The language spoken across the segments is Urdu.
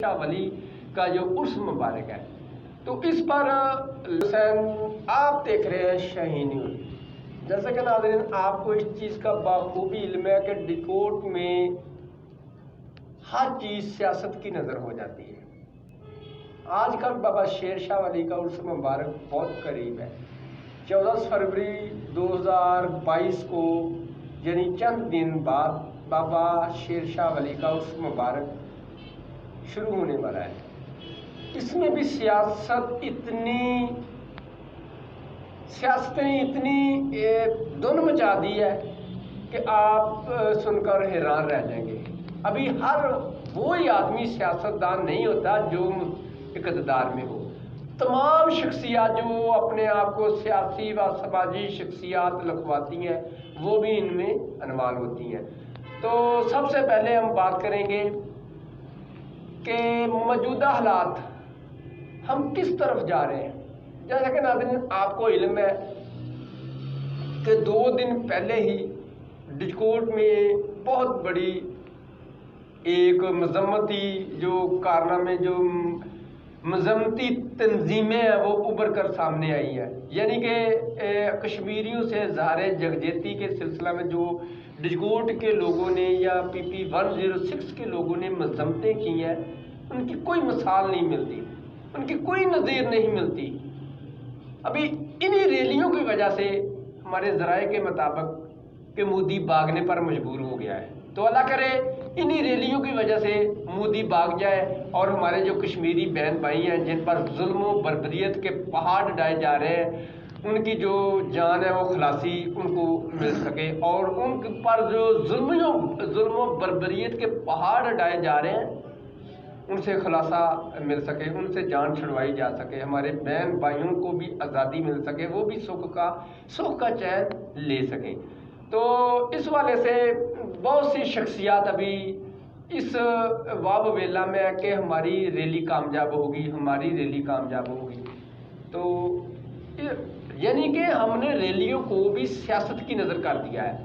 شاہ ولی کا جو عرس مبارک ہے، تو اس پر حسین آپ دیکھ رہے ہیں شاہین نیوز۔ جیسا کہ ناظرین آپ کو اس چیز کا بخوبی علم ہے کہ ڈیکوٹ میں ہر چیز سیاست کی نظر ہو جاتی ہے۔ آج کل بابا شیر شاہ ولی کا عرس مبارک بہت قریب ہے، 14 فروری 2022 کو، یعنی چند دن بعد بابا شیر شاہ ولی کا عرس مبارک شروع ہونے والا ہے۔ اس میں بھی سیاست نے اتنی دھن مچا دی ہے کہ آپ سن کر حیران رہ جائیں گے۔ ابھی ہر وہی آدمی سیاستدان نہیں ہوتا جو اقتدار میں ہو۔ تمام شخصیات جو اپنے آپ کو سیاسی و سماجی شخصیات لکھواتی ہیں وہ بھی ان میں انوال ہوتی ہیں۔ تو سب سے پہلے ہم بات کریں گے کہ موجودہ حالات ہم کس طرف جا رہے ہیں۔ جیسا کہ ناظرین آپ کو علم ہے کہ 2 دن پہلے ہی ڈیکوٹ میں بہت بڑی ایک مذمتی جو کارنامے جو مذمتی تنظیمیں ہیں وہ ابھر کر سامنے آئی ہیں، یعنی کہ کشمیریوں سے اظہار یکجہتی کے سلسلہ میں جو ڈیکوٹ کے لوگوں نے یا PP 106 کے لوگوں نے مذمتیں کی ہیں، ان کی کوئی مثال نہیں ملتی، ان کی کوئی نظیر نہیں ملتی۔ ابھی انہی ریلیوں کی وجہ سے ہمارے ذرائع کے مطابق کہ مودی بھاگنے پر مجبور ہو گیا ہے، تو اللہ کرے انہی ریلیوں کی وجہ سے مودی بھاگ جائے اور ہمارے جو کشمیری بہن بھائی ہیں جن پر ظلم و بربریت کے پہاڑ ڈائے جا رہے ہیں، ان کی جو جان ہے وہ خلاصی ان کو مل سکے، اور ان پر جو ظلم و بربریت کے پہاڑ ڈائے جا رہے ہیں ان سے خلاصہ مل سکے، ان سے جان چھڑوائی جا سکے، ہمارے بہن بھائیوں کو بھی آزادی مل سکے، وہ بھی سکھ کا چین لے سکیں۔ تو اس والے سے بہت سی شخصیات ابھی اس واب ویلا میں ہے کہ ہماری ریلی کامیاب ہوگی، ہماری ریلی کامیاب ہوگی۔ تو یعنی کہ ہم نے ریلیوں کو بھی سیاست کی نظر کر دیا ہے،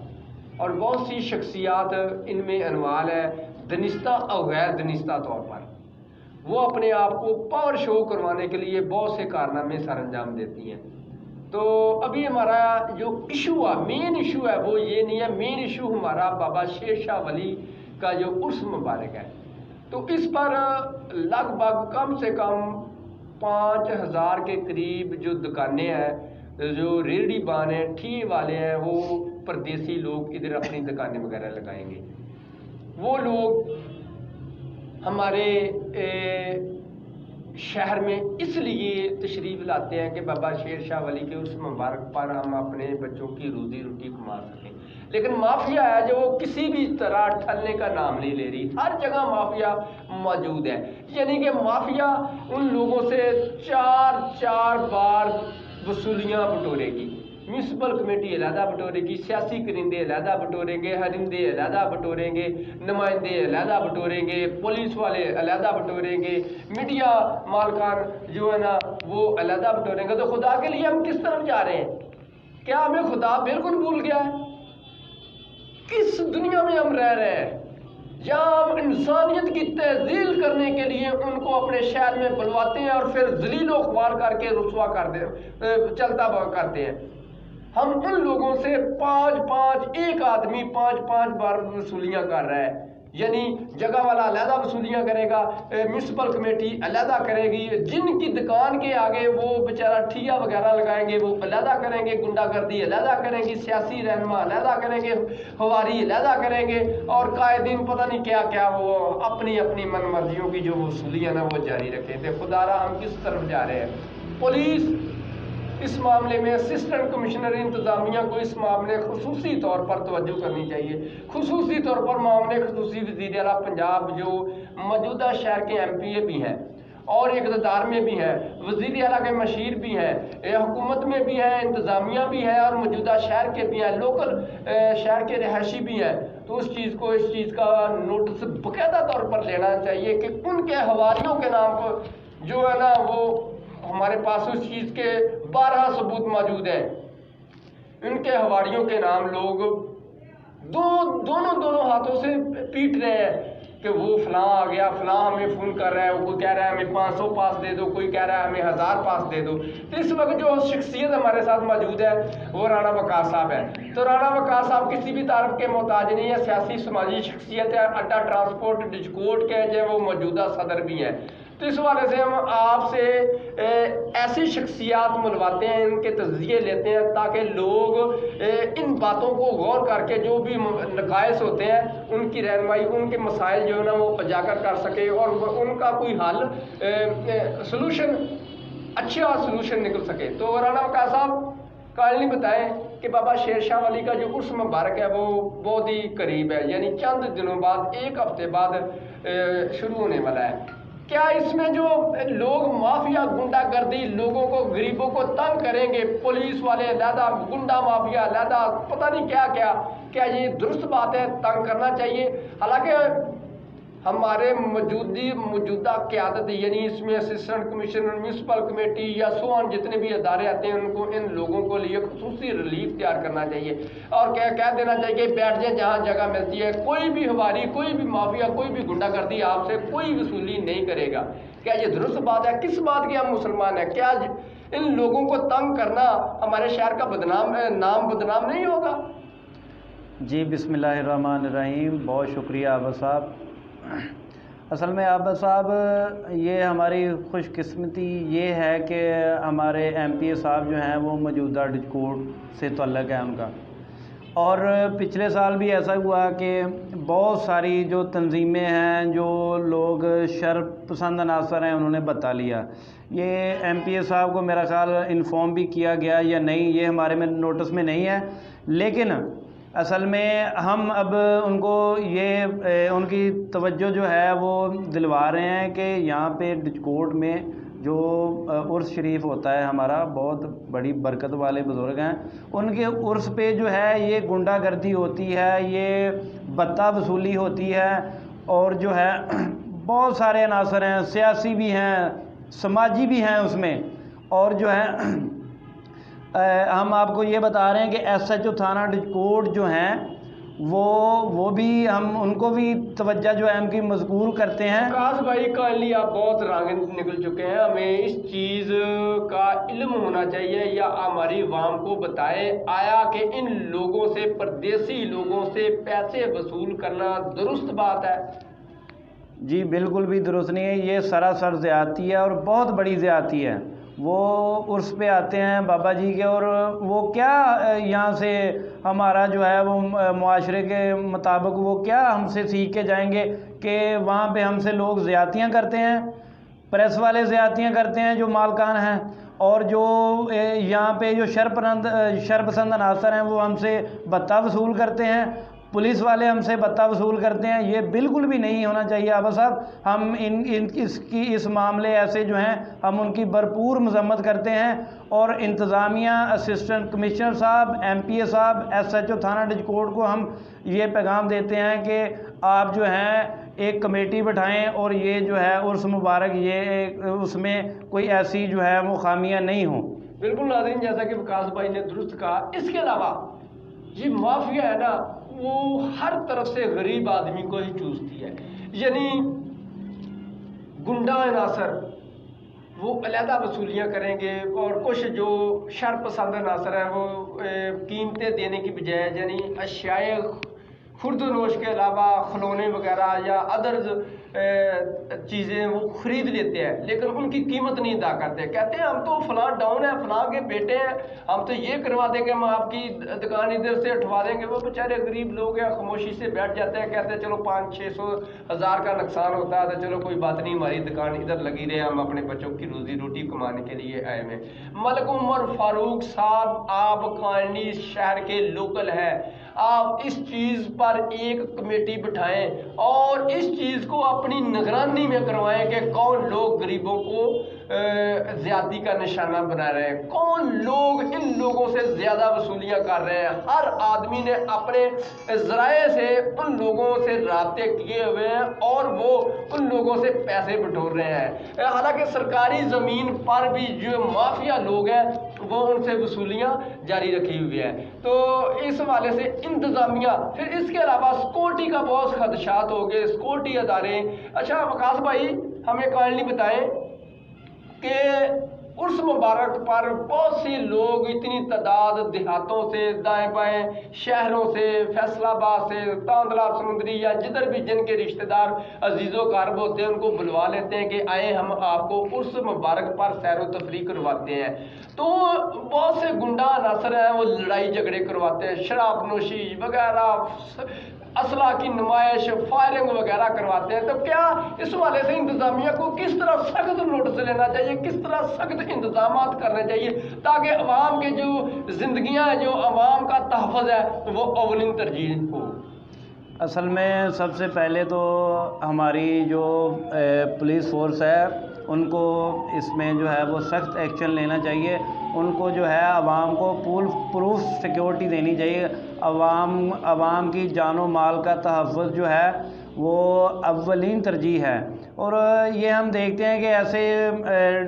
اور بہت سی شخصیات ان میں انوال ہے دنستہ اور غیر دنستہ طور پر۔ وہ اپنے آپ کو پاور شو کروانے کے لیے بہت سے کارنامے سر انجام دیتی ہیں۔ تو ابھی ہمارا جو ایشو ہے، مین ایشو ہے، وہ یہ نہیں ہے۔ مین ایشو ہمارا بابا شیر شاہ ولی کا جو عرس مبارک ہے، تو اس پر لگ بھگ کم سے کم 5000 کے قریب جو دکانیں ہیں، جو ریڑھی بان ہیں، ٹھی والے ہیں، وہ پردیسی لوگ ادھر اپنی دکانیں وغیرہ لگائیں گے۔ وہ لوگ ہمارے شہر میں اس لیے تشریف لاتے ہیں کہ بابا شیر شاہ ولی کے عرس مبارک پر ہم اپنے بچوں کی روزی روٹی کما سکیں، لیکن مافیا ہے جو کسی بھی طرح ٹھلنے کا نام نہیں لے رہی۔ ہر جگہ مافیا موجود ہے، یعنی کہ مافیا ان لوگوں سے چار بار وصولیاں بٹورے گی۔ میونسپل کمیٹی علیحدہ بٹورے گی، سیاسی کرندے علیحدہ بٹوریں گے، ہرندے علیحدہ بٹوریں گے، نمائندے علیحدہ بٹوریں گے، پولیس والے علیحدہ بٹوریں گے، میڈیا مالکان جو ہے نا وہ علیحدہ بٹوریں گے۔ تو خدا کے لیے ہم کس طرف جا رہے ہیں؟ کیا ہمیں خدا بالکل بھول گیا ہے؟ کس دنیا میں ہم رہ رہے ہیں؟ یا ہم انسانیت کی تذلیل کرنے کے لیے ان کو اپنے شہر میں بلواتے ہیں اور پھر ذلیل و خوار کر کے رسوا چلتا کرتے ہیں۔ ہم ان لوگوں سے ایک آدمی 5 بار وصولیاں کر رہا ہے، یعنی جگہ والا علیحدہ وصولیاں کرے گا، میونسپل کمیٹی علیحدہ کرے گی، جن کی دکان کے آگے وہ بیچارہ ٹھیا وغیرہ لگائیں گے وہ علیحدہ کریں گے، گنڈا گردی علیحدہ کریں گی، سیاسی رہنما علیحدہ کریں گے، ہواری علیحدہ کریں گے، اور قائدین پتہ نہیں کیا وہ اپنی من مرضیوں کی جو وصولیاں نا وہ جاری رکھیں تھے۔ خدا را ہم کس طرف جا رہے ہیں؟ پولیس اس معاملے میں اسسٹنٹ کمشنر انتظامیہ کو اس معاملے خصوصی طور پر توجہ کرنی چاہیے، خصوصی طور پر معاملے خصوصی وزیر اعلیٰ پنجاب جو موجودہ شہر کے MP بھی ہیں اور اقتدار میں بھی ہیں، وزیر اعلیٰ کے مشیر بھی ہیں، حکومت میں بھی ہیں، انتظامیہ بھی ہے، اور موجودہ شہر کے بھی ہیں، لوکل شہر کے رہائشی بھی ہیں۔ تو اس چیز کا نوٹس باقاعدہ طور پر لینا چاہیے کہ ان کے حواریوں کے نام کو جو ہے نا وہ ہمارے پاس اس چیز کے 12 ثبوت موجود ہیں، ان کے حواریوں کے نام لوگ دونوں ہاتھوں سے پیٹ رہے ہیں کہ وہ فلاں آ گیا، فلاں ہمیں فون کر رہا ہے، کوئی کہہ رہا ہے ہمیں 500 پاس دے دو، کوئی کہہ رہا ہے ہمیں 1000 پاس دے دو. تو اس وقت جو شخصیت ہمارے ساتھ موجود ہے وہ رانا وقار صاحب ہے. تو رانا وقار صاحب کسی بھی تعارف کے محتاج نہیں ہے، سیاسی سماجی شخصیت ہے، اڈا ٹرانسپورٹ ڈجکوٹ کے جو وہ موجودہ صدر بھی ہیں. تو اس حوالے سے ہم آپ سے ایسی شخصیات ملواتے ہیں، ان کے تجزیے لیتے ہیں تاکہ لوگ ان باتوں کو غور کر کے جو بھی نقائص ہوتے ہیں ان کی رہنمائی، ان کے مسائل جو ہے نا وہ اجاگر کر سکے اور ان کا کوئی حل سلوشن اچھا سلوشن نکل سکے. تو رانا وقار صاحب کائنڈلی بتائیں کہ بابا شیر شاہ ولی کا جو عرس مبارک ہے وہ بہت ہی قریب ہے، یعنی چند دنوں بعد، ایک ہفتے بعد شروع ہونے والا ہے. کیا اس میں جو لوگ مافیا گنڈا گردی لوگوں کو غریبوں کو تنگ کریں گے، پولیس والے علیحدہ، گنڈا مافیا علیحدہ، پتہ نہیں کیا یہ درست بات ہے؟ تنگ کرنا چاہیے؟ حالانکہ ہمارے موجودہ قیادت، یعنی اس میں اسسٹنٹ کمشنر، میونسپل کمیٹی یا سوان جتنے بھی ادارے آتے ہیں ان کو ان لوگوں کو لیے خصوصی ریلیف تیار کرنا چاہیے اور کہہ دینا چاہیے کہ بیٹھ جائیں جہاں جگہ ملتی ہے، کوئی بھی ہواری، کوئی بھی مافیا، کوئی بھی گنڈا گردی آپ سے کوئی وصولی نہیں کرے گا. کیا یہ درست بات ہے؟ کس بات کے ہم مسلمان ہیں؟ کیا ان لوگوں کو تنگ کرنا ہمارے شہر کا نام بدنام نہیں ہوگا؟ جی بسم اللہ الرحمن الرحیم. بہت شکریہ عابد صاحب. اصل میں عابد صاحب یہ ہماری خوش قسمتی یہ ہے کہ ہمارے ایم پی اے صاحب جو ہیں وہ موجودہ ڈجکوٹ سے تعلق ہے ان کا، اور پچھلے سال بھی ایسا ہوا کہ بہت ساری جو تنظیمیں ہیں، جو لوگ شر پسند عناصر ہیں، انہوں نے بتا لیا. یہ ایم پی اے صاحب کو میرا خیال انفارم بھی کیا گیا یا نہیں، یہ ہمارے میں نوٹس میں نہیں ہے، لیکن اصل میں ہم اب ان کو یہ ان کی توجہ جو ہے وہ دلوا رہے ہیں کہ یہاں پہ ڈجکوٹ میں جو عرس شریف ہوتا ہے ہمارا، بہت بڑی برکت والے بزرگ ہیں، ان کے عرس پہ جو ہے یہ گنڈا گردی ہوتی ہے، یہ بتہ وصولی ہوتی ہے، اور جو ہے بہت سارے عناصر ہیں، سیاسی بھی ہیں، سماجی بھی ہیں اس میں. اور جو ہے ہم آپ کو یہ بتا رہے ہیں کہ ایس ایچ او تھانہ ڈجکوٹ جو ہیں وہ بھی ہم ان کو بھی توجہ جو ہے ان کی مذکور کرتے ہیں. وقاص بھائی کائنڈلی آپ بہت رنگ نکل چکے ہیں، ہمیں اس چیز کا علم ہونا چاہیے یا ہماری عوام کو بتائیں آیا کہ ان لوگوں سے، پردیسی لوگوں سے پیسے وصول کرنا درست بات ہے؟ جی بالکل بھی درست نہیں ہے، یہ سراسر زیادتی ہے اور بہت بڑی زیادتی ہے. وہ عرس پہ آتے ہیں بابا جی کے، اور وہ کیا یہاں سے ہمارا جو ہے وہ معاشرے کے مطابق وہ کیا ہم سے سیکھ کے جائیں گے کہ وہاں پہ ہم سے لوگ زیادتیاں کرتے ہیں، پریس والے زیادتیاں کرتے ہیں جو مالکان ہیں، اور جو یہاں پہ جو شرپسند عناصر ہیں وہ ہم سے بتہ وصول کرتے ہیں، پولیس والے ہم سے بتہ وصول کرتے ہیں. یہ بالکل بھی نہیں ہونا چاہیے عابد صاحب. ہم اس معاملے ایسے جو ہیں ہم ان کی بھرپور مذمت کرتے ہیں، اور انتظامیہ، اسسٹنٹ کمشنر صاحب، ایم پی اے صاحب، ایس ایچ او تھانہ ڈجکوٹ کو ہم یہ پیغام دیتے ہیں کہ آپ جو ہیں ایک کمیٹی بٹھائیں اور یہ جو ہے عرس مبارک یہ اس میں کوئی ایسی جو ہے وہ خامیاں نہیں ہوں. بالکل ناظرین، جیسا کہ وقاص بھائی نے درست کہا. اس کے علاوہ یہ مافیا ہے نا وہ ہر طرف سے غریب آدمی کو ہی چوستی ہے، یعنی گنڈا عناصر وہ علیحدہ وصولیاں کریں گے، اور کچھ جو شر پسند عناصر ہیں وہ قیمتیں دینے کی بجائے یعنی اشیائے خرد و نوش کے علاوہ کھلونے وغیرہ یا ادرز چیزیں وہ خرید لیتے ہیں، لیکن ان کی قیمت نہیں ادا کرتے. کہتے ہیں ہم تو فلاں ڈاؤن ہے، فلاں کے بیٹے ہیں، ہم تو یہ کروا دیں گے، ہم آپ کی دکان ادھر سے اٹھوا دیں گے. وہ بیچارے غریب لوگ ہیں، خاموشی سے بیٹھ جاتے ہیں، کہتے ہیں چلو 500-600 ہزار کا نقصان ہوتا ہے تو چلو کوئی بات نہیں، ہماری دکان ادھر لگی رہے، ہم اپنے بچوں کی روزی روٹی کمانے کے لیے آئے ہیں. ملک عمر فاروق صاحب آپ کائنڈلی شہر کے لوکل ہیں، آپ اس چیز پر ایک کمیٹی بٹھائیں اور اس چیز کو اپنی نگرانی نگرانی میں کروائیں کہ کون لوگ غریبوں کو زیادتی کا نشانہ بنا رہے ہیں، کون لوگ ان لوگوں سے زیادہ وصولیاں کر رہے ہیں۔ ہر آدمی نے اپنے ذرائع سے ان لوگوں سے رابطے کیے ہوئے ہیں اور وہ ان لوگوں سے پیسے بٹور رہے ہیں۔ حالانکہ سرکاری زمین پر بھی جو مافیا لوگ ہیں وہ ان سے وصولیاں جاری رکھی ہوئی ہے۔ تو اس حوالے سے انتظامیہ، پھر اس کے علاوہ سیکورٹی کا بہت خدشات ہو گئے، سیکورٹی ادارے۔ اچھا وقاص بھائی ہمیں کائنڈلی بتائیں کہ عرس مبارک پر بہت سے لوگ، اتنی تعداد دیہاتوں سے، دائیں بائیں شہروں سے، فیصل آباد سے، تاندلہ سمندری یا جدھر بھی جن کے رشتہ دار عزیز و قارب ہوتے ہیں ان کو بلوا لیتے ہیں کہ آئے ہم آپ کو عرس مبارک پر سیر و تفریح کرواتے ہیں۔ تو بہت سے گنڈا عناصر ہیں وہ لڑائی جھگڑے کرواتے ہیں، شراب نوشی وغیرہ، اسلحہ کی نمائش، فائرنگ وغیرہ کرواتے ہیں۔ تو کیا اس حوالے سے انتظامیہ کو کس طرح سخت نوٹس لینا چاہیے، کس طرح سخت انتظامات کرنے چاہیے تاکہ عوام کے جو زندگیاں ہیں، جو عوام کا تحفظ ہے وہ اولین ترجیح ہو؟ اصل میں سب سے پہلے تو ہماری جو پولیس فورس ہے ان کو اس میں جو ہے وہ سخت ایکشن لینا چاہیے۔ ان کو جو ہے عوام کو پروف سیکیورٹی دینی چاہیے۔ عوام کی جان و مال کا تحفظ جو ہے وہ اولین ترجیح ہے۔ اور یہ ہم دیکھتے ہیں کہ ایسے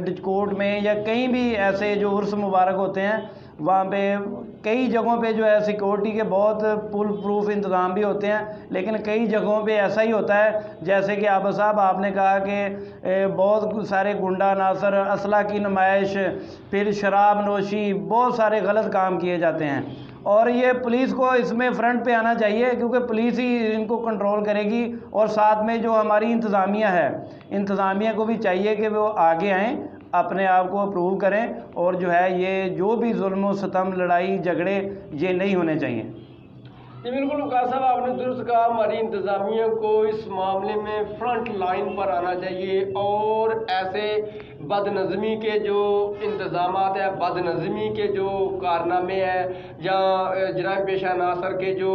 ڈچکوٹ میں یا کہیں بھی ایسے جو عرس مبارک ہوتے ہیں وہاں پہ کئی جگہوں پہ جو ہے سیکورٹی کے بہت فل پروف انتظام بھی ہوتے ہیں، لیکن کئی جگہوں پہ ایسا ہی ہوتا ہے جیسے کہ عابد صاحب آپ نے کہا کہ بہت سارے گنڈا عناصر، اسلحہ کی نمائش، پھر شراب نوشی، بہت سارے غلط کام کیے جاتے ہیں۔ اور یہ پولیس کو اس میں فرنٹ پہ آنا چاہیے کیونکہ پولیس ہی ان کو کنٹرول کرے گی، اور ساتھ میں جو ہماری انتظامیہ ہے، انتظامیہ کو بھی چاہیے کہ وہ آگے آئیں، اپنے آپ کو اپروو کریں، اور جو ہے یہ جو بھی ظلم و ستم، لڑائی جھگڑے یہ نہیں ہونے چاہیے۔ جی بالکل وقاص صاحب آپ نے درست کہا، ہماری انتظامیہ کو اس معاملے میں فرنٹ لائن پر آنا چاہیے اور ایسے بد نظمی کے جو انتظامات ہیں، بد نظمی کے جو کارنامے ہیں یا جرائم پیشہ عناصر کے جو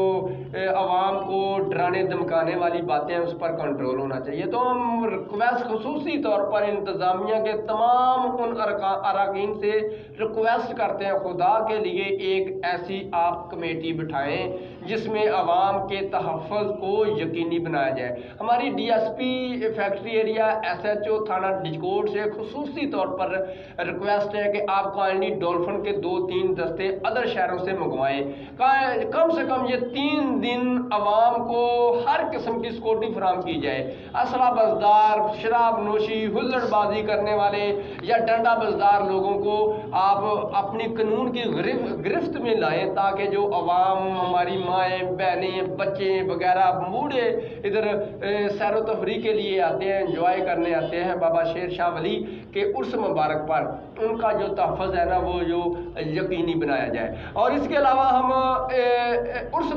عوام کو ڈرانے دھمکانے والی باتیں ہیں اس پر کنٹرول ہونا چاہیے۔ تو ہم ریکویسٹ خصوصی طور پر انتظامیہ کے تمام ان اراکین سے ریکویسٹ کرتے ہیں، خدا کے لیے ایک ایسی آپ کمیٹی بٹھائیں جس میں عوام کے تحفظ کو یقینی بنایا جائے۔ ہماری D S P factory area, S H O تھانہ ڈجکوٹ سے خصوصی طور پر ریکویسٹ ہے کہ آپ کائنڈلی ڈولفن کے 2-3 دستے ادر شہروں سے منگوائیں، کم سے کم یہ 3 دن عوام کو ہر قسم کی سیکورٹی فراہم کی جائے۔ اسلحہ بزدار، شراب نوشی، ہلڑ بازی کرنے والے یا ڈنڈا بزدار لوگوں کو آپ اپنی قانون کی گرفت میں لائیں تاکہ جو عوام، ہماری مائیں بہنیں بچے وغیرہ بوڑھے ادھر سیر و تفریح کے لیے آتے ہیں، انجوائے کرنے آتے ہیں بابا شیر شاہ ولی کے عرس مبارک پر، ان کا جو تحفظ ہے نا وہ جو یقینی بنایا جائے۔ اور اس کے علاوہ ہم عرس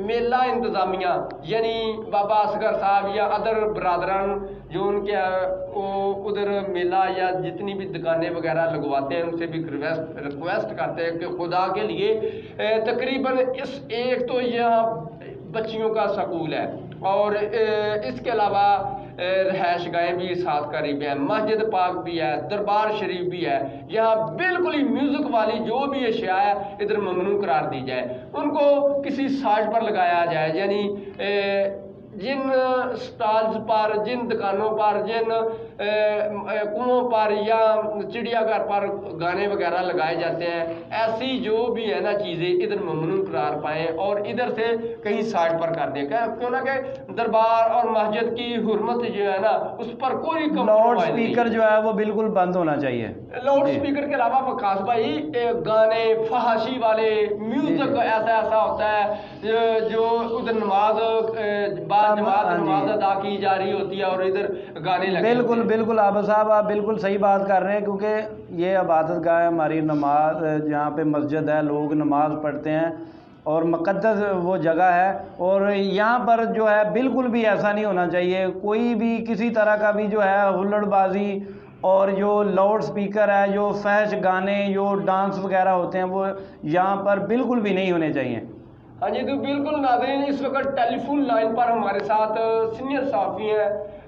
میلہ انتظامیہ یعنی بابا اصغر صاحب یا ادر برادران جو ان کے ادھر میلہ یا جتنی بھی دکانیں وغیرہ لگواتے ہیں ان سے بھی ریکویسٹ کرتے ہیں کہ خدا کے لیے تقریباً ایک تو یہاں بچیوں کا سکول ہے اور اس کے علاوہ رہائش گاہیں بھی ساتھ قریب ہیں، مسجد پاک بھی ہے، دربار شریف بھی ہے، یہاں بالکل ہی میوزک والی جو بھی اشیاء ہے ادھر ممنوع قرار دی جائے، ان کو کسی ساز پر لگایا جائے، یعنی جن سٹالز پر، جن دکانوں پر، جن کنووں پر یا چڑیا گھر پر گانے وغیرہ لگائے جاتے ہیں، ایسی جو بھی ہے نا چیزیں ادھر ممنوع قرار پائیں اور ادھر سے کہیں سائڈ پر کر دیں، کیوں نہ کہ دربار اور مسجد کی حرمت جو ہے نا اس پر کوئی لاؤڈ سپیکر جو ہے وہ بالکل بند ہونا چاہیے۔ لاؤڈ سپیکر کے علاوہ وقاص بھائی گانے فحاشی والے میوزک ایسا ہوتا ہے جو ادھر نماز نماز ادا کی جا رہی ہوتی ہے اور ادھر گانے لگے۔ بالکل عابد صاحب آپ بالکل صحیح بات کر رہے ہیں، کیونکہ یہ عبادت گاہ ہماری نماز، جہاں پہ مسجد ہے لوگ نماز پڑھتے ہیں اور مقدس وہ جگہ ہے، اور یہاں پر جو ہے بالکل بھی ایسا نہیں ہونا چاہیے، کوئی بھی کسی طرح کا بھی جو ہے ہلڑ بازی اور جو لاؤڈ سپیکر ہے، جو فحش گانے، جو ڈانس وغیرہ ہوتے ہیں وہ یہاں پر بالکل بھی نہیں ہونے چاہیے۔ ہاں جی تو بالکل ناظرین، اس وقت ٹیلی فون لائن پر ہمارے ساتھ سینئر صحافی ہیں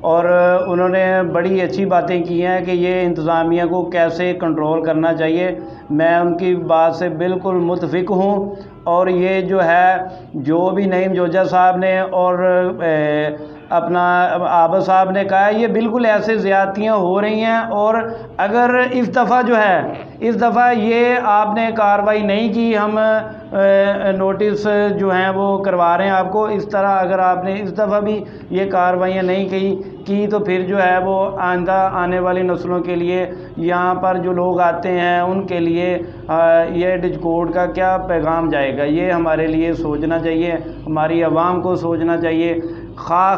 اور انہوں نے بڑی اچھی باتیں کی ہیں کہ یہ انتظامیہ کو کیسے کنٹرول کرنا چاہیے. میں ان کی بات سے بالکل متفق ہوں. اور یہ جو ہے جو بھی نعیم جوجہ صاحب نے اور اپنا عابد صاحب نے کہا ہے یہ بالکل ایسے زیادتیاں ہو رہی ہیں. اور اگر اس دفعہ جو ہے اس دفعہ یہ آپ نے کارروائی نہیں کی, ہم نوٹس جو ہیں وہ کروا رہے ہیں آپ کو. اس طرح اگر آپ نے اس دفعہ بھی یہ کارروائیاں نہیں کی تو پھر جو ہے وہ آئندہ آنے والی نسلوں کے لیے یہاں پر جو لوگ آتے ہیں ان کے لیے یہ ڈیجکوڈ کا کیا پیغام جائے گا. یہ ہمارے لیے سوچنا چاہیے, ہماری عوام کو سوچنا چاہیے.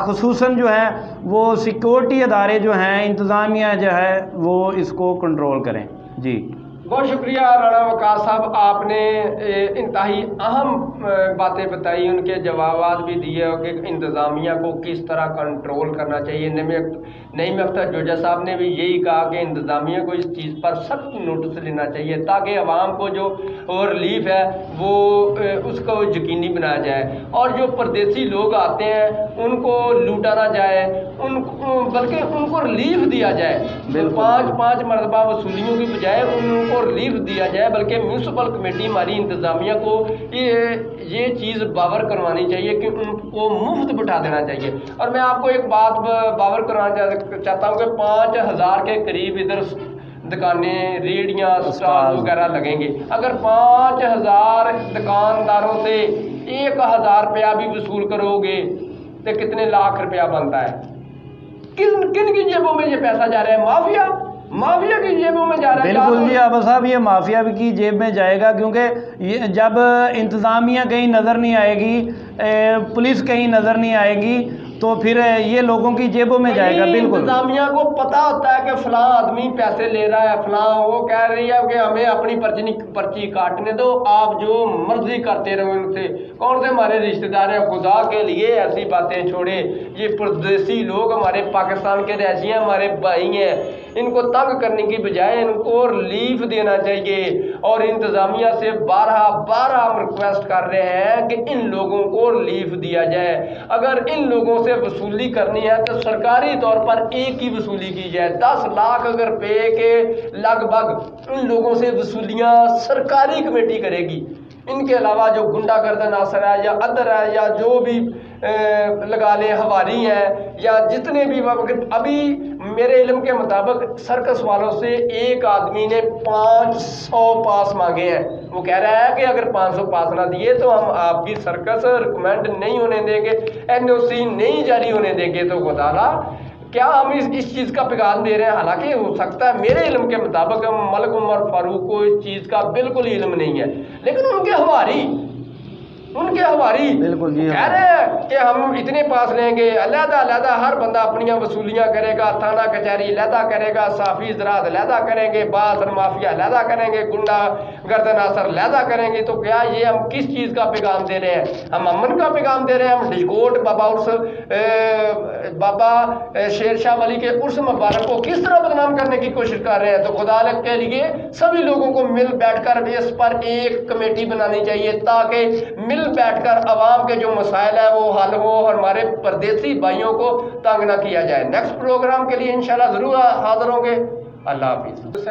خصوصاً جو ہے وہ سیکورٹی ادارے جو ہیں, انتظامیہ جو ہے وہ اس کو کنٹرول کریں. جی بہت شکریہ رانا وقار صاحب, آپ نے انتہائی اہم باتیں بتائی, ان کے جوابات بھی دیے کہ انتظامیہ کو کس طرح کنٹرول کرنا چاہیے. نعیم اختر جوجہ صاحب نے بھی یہی کہا کہ انتظامیہ کو اس چیز پر سخت نوٹس لینا چاہیے تاکہ عوام کو جو ریلیف ہے وہ اس کو یقینی بنایا جائے, اور جو پردیسی لوگ آتے ہیں ان کو لوٹا نہ جائے, بلکہ ان کو ریلیف دیا جائے. 5 مرتبہ وصولیوں کی بجائے ان کو ریلیف دیا جائے, بلکہ میونسپل کمیٹی ہماری انتظامیہ کو یہ چیز باور کروانی چاہیے کہ ان کو مفت بٹھا دینا چاہیے. اور میں آپ کو ایک بات باور کروانا چاہتا ہوں کہ 5000 کے قریب ادھر دکانیں, ریڑیاں, اسٹال وغیرہ لگیں گے. اگر 5000 دکانداروں سے 1000 روپیہ بھی وصول کرو گے تو کتنے لاکھ روپیہ بنتا ہے؟ کن کی جیبوں میں یہ پیسہ جا رہا ہے؟ مافیا کی جیبوں میں جا رہا ہے. بالکل جی عابد صاحب, یہ مافیا کی جیب میں جائے گا, کیونکہ جب انتظامیہ کہیں نظر نہیں آئے گی, پولیس کہیں نظر نہیں آئے گی, تو پھر یہ لوگوں کی جیبوں میں جائے گا. بالکل انتظامیہ کو پتہ ہوتا ہے کہ فلاں آدمی پیسے لے رہا ہے, فلاں وہ کہہ رہی ہے کہ ہمیں اپنی پرچی کاٹنے دو, آپ جو مرضی کرتے رہو ان سے. کون سے ہمارے رشتہ دار ہیں؟ خدا کے لیے ایسی باتیں چھوڑے. یہ پردیسی لوگ ہمارے پاکستان کے رہائشی ہیں, ہمارے بھائی ہیں, ان کو تنگ کرنے کی بجائے ان کو ریلیف دینا چاہیے. اور انتظامیہ سے بارہ ہم ریکویسٹ کر رہے ہیں کہ ان لوگوں کو ریلیف دیا جائے. اگر ان لوگوں سے وصولی کرنی ہے تو سرکاری طور پر ایک ہی وصولی کی جائے. 10 لاکھ اگر روپے کے لگ بھگ ان لوگوں سے وصولیاں سرکاری کمیٹی کرے گی. ان کے علاوہ جو گنڈا گرد عناصر ہے یا ادر ہے یا جو بھی لگا لیں ہواری ہیں یا جتنے بھی, ابھی میرے علم کے مطابق سرکس والوں سے ایک آدمی نے 500 پاس مانگے ہیں. وہ کہہ رہا ہے کہ اگر 500 پاس نہ دیے تو ہم آپ کی سرکس ریکمینڈ نہیں ہونے دیں گے, NOC نہیں جاری ہونے دیں گے. تو خدا کیا ہم اس چیز کا پیغام دے رہے ہیں؟ حالانکہ ہو سکتا ہے میرے علم کے مطابق ملک عمر فاروق کو اس چیز کا بالکل علم نہیں ہے, لیکن ان کے ہواری بالکل جی کہہ رہے ہیں کہ ہم اتنے پاس لیں گے. علیحدہ ہر بندہ اپنی وصولیاں کرے گا, تھانہ کچہری علیحدہ کرے گا, صافی زراعت علیحدہ کریں گے, باثر مافیا علیحدہ کریں گے, گنڈا گرد عناصر علیحدہ کریں گے. تو کیا یہ ہم کس چیز کا پیغام دے رہے ہیں؟ ہم امن کا پیغام دے رہے ہیں. ہم ڈیجکوٹ بابا شیر شاہ ولی کے عرس مبارک کو کس طرح بدنام کرنے کی کوشش کر رہے ہیں؟ تو خدا کے لیے سبھی لوگوں کو مل بیٹھ کر اس پر ایک کمیٹی بنانی چاہیے تاکہ مل بیٹھ کر عوام کے جو مسائل ہیں وہ حل ہو اور ہمارے پردیسی بھائیوں کو تنگ نہ کیا جائے. نیکسٹ پروگرام کے لیے انشاءاللہ ضرور حاضر ہوں گے. اللہ حافظ.